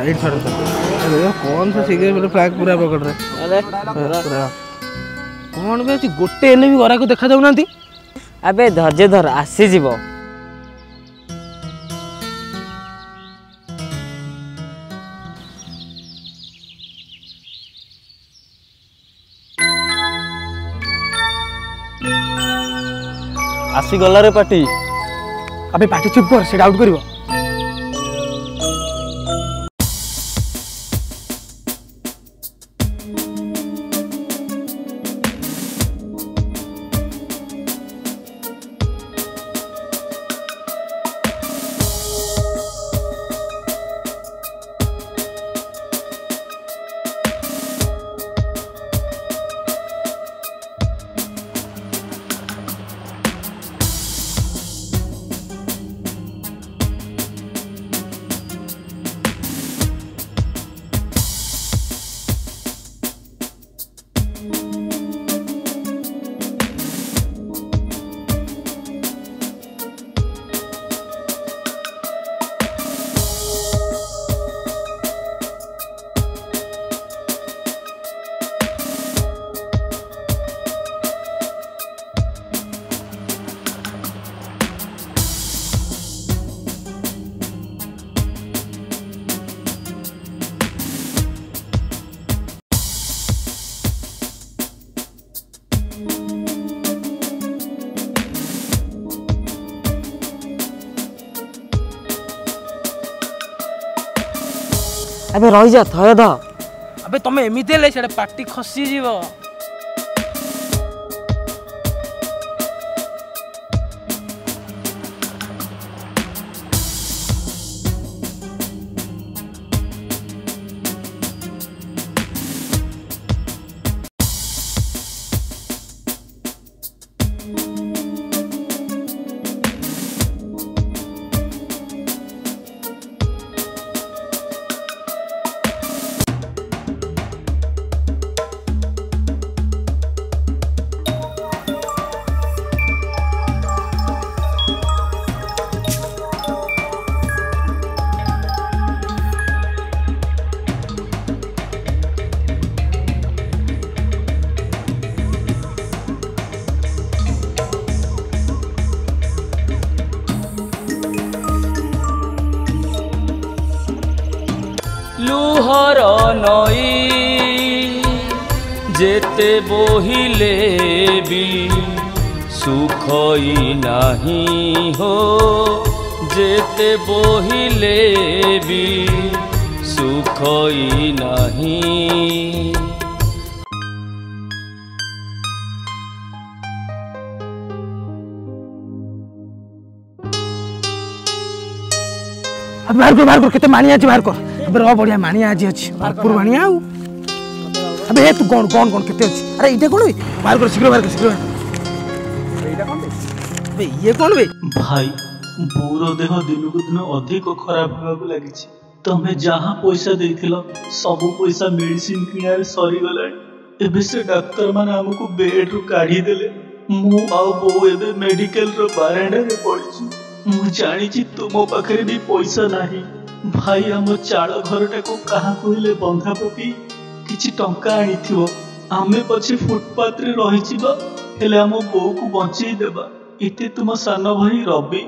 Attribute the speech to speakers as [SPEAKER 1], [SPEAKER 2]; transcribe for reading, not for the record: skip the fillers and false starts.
[SPEAKER 1] right छोड़ अरे कौन सा सिगरेट मेरे फ्लैग पूरा पकड़ रहे अरे पूरा कौन बे अछि गोटे एने भी गरा को देखा जाउ नांती
[SPEAKER 2] अबे धैर्य धर आसी जीवो
[SPEAKER 3] आसी गला रे पार्टी
[SPEAKER 1] अबे पार्टी चुप कर से आउट करिवो
[SPEAKER 2] अबे रही जा थय द
[SPEAKER 1] अबे तमे एमिते हेले सेडा पार्टी खसी जीवो
[SPEAKER 3] लुहर नई जेते बोहिले भी सुखई नहीं हो जेते बोहिले भी सुखई नहीं
[SPEAKER 1] अब बाहर कर केते मानिया अछि बाहर कर अबे रो बढ़िया मानिया आज अछि भरपूर मानिया आउ अबे हे तू कौन कौन कौन केते अछि अरे इटे कोन बाहर कर शीघ्र बाहर कर शीघ्र एटा कोन बे ये कोन बे
[SPEAKER 4] भाई बोरो देह दिन को दिन अधिक खराब होगा को लागि छी तमे जहां पैसा देथिलो सब पैसा मेडिसिन किनारे सरी गला एबे से डॉक्टर माने हमको बेड रु काढी देले मु आउ बो एबे मेडिकल रो बारांडा रे पड़ी छी मु जानी छी तुमो पाखरे भी पैसा नाही भाई हम चाल घरटा को कहा कहले बंधा पकी किछि टंका आनिथिबो आमे पछे फुटपाथ रे रहि छिबा हेले हम बो को बंचई देबा इते तुम सान भाई रवि